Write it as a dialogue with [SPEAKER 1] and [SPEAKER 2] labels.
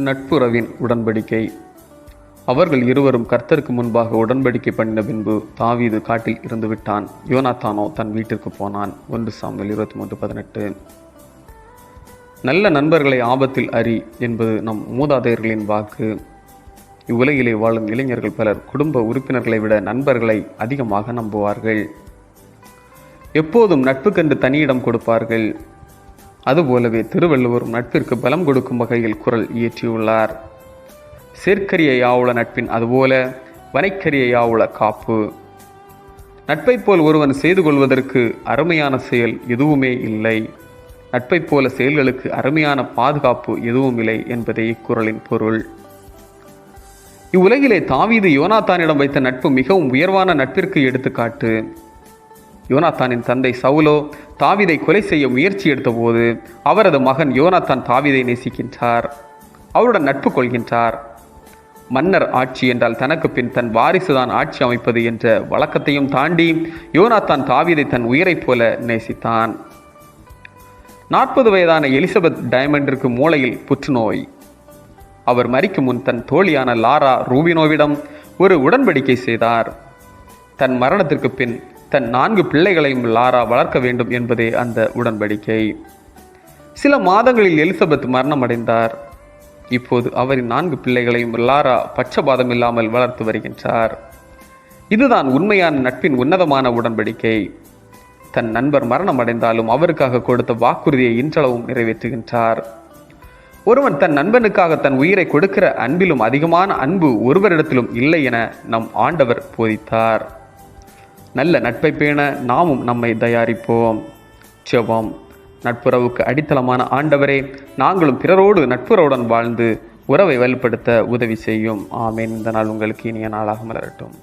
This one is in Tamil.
[SPEAKER 1] நட்புறவின் உடன்படிக்கை. அவர்கள் இருவரும் கர்த்தருக்கு முன்பாக உடன்படிக்கை பண்ணின பின்பு தாவீது காட்டில் இருந்து விட்டான். யோனாத்தானோ தன் வீட்டிற்கு போனான். 1 சாமுவேல் 23:18. நல்ல நண்பர்களை ஆபத்தில் அறி என்பது நம் மூதாதையர்களின் வாக்கு. இவ்வுலகிலே வாழும் இளைஞர்கள் பலர் குடும்ப உறுப்பினர்களை விட நண்பர்களை அதிகமாக நம்புவார்கள். எப்போதும் நட்புக்கென்று தனியிடம் கொடுப்பார்கள். அதுபோலவே திருவள்ளுவரும் நட்பிற்கு பலம் கொடுக்கும் வகையில் குரல் இயற்றியுள்ளார். சேர்க்கரிய யாவுள நட்பின் அதுபோல வனைக்கரிய யாவுள காப்பு. நட்பை போல் ஒருவன் செய்து கொள்வதற்கு அருமையான செயல் எதுவுமே இல்லை. நட்பை போல செயல்களுக்கு அருமையான பாதுகாப்பு எதுவும் இல்லை என்பதே இக்குறளின் பொருள். இவ்வுலகிலே தாவீது யோனாத்தானிடம் வைத்த நட்பு மிகவும் உயர்வான நட்பிற்கு எடுத்துக்காட்டு. யோனாத்தானின் தந்தை சவுலோ தாவீதை கொலை செய்ய முயற்சி எடுத்தபோது அவரது மகன் யோனாத்தான் தாவீதை நேசிக்கின்றார். அவருடன் நட்பு கொள்கின்றார். மன்னர் ஆட்சி என்றால் தனக்கு பின் தன் வாரிசுதான் ஆட்சி அமைப்பது என்ற வழக்கத்தையும் தாண்டி யோனாத்தான் தாவீதை தன் உயிரைப் போல நேசித்தான். 40 வயதான எலிசபெத் டைமண்டிற்கு மூளையில் புற்றுநோய். அவர் மரிக்கும் முன் தன் தோழியான லாரா ரூபினோவிடம் ஒரு உடன்படிக்கை செய்தார். தன் மரணத்திற்கு பின் தன் 4 பிள்ளைகளையும் லாரா வளர்க்க வேண்டும் என்பதே அந்த உடன்படிக்கை. சில மாதங்களில் எலிசபெத் மரணம் அடைந்தார். இப்போது அவரின் 4 பிள்ளைகளையும் லாரா பட்சபாதம் இல்லாமல் வளர்த்து வருகின்றார். இதுதான் உண்மையான நட்பின் உன்னதமான உடன்படிக்கை. தன் நண்பர் மரணம் அடைந்தாலும் அவருக்காக கொடுத்த வாக்குறுதியை இன்றளவும் நிறைவேற்றுகின்றார். ஒருவன் தன் நண்பனுக்காக தன் உயிரை கொடுக்கிற அன்பிலும் அதிகமான அன்பு ஒருவரிடத்திலும் இல்லை என நம் ஆண்டவர் போதித்தார். நல்ல நட்பை பேண நாமும் நம்மை தயாரிப்போம். ஜெபம். நட்புறவுக்கு அடித்தளமான ஆண்டவரே, நாங்களும் பிறரோடு நட்புறவுடன் வாழ்ந்து உறவை வலுப்படுத்த உதவி செய்யும். ஆமேன். இந்த நாள் உங்களுக்கு இனிய நாளாக மலரட்டும்.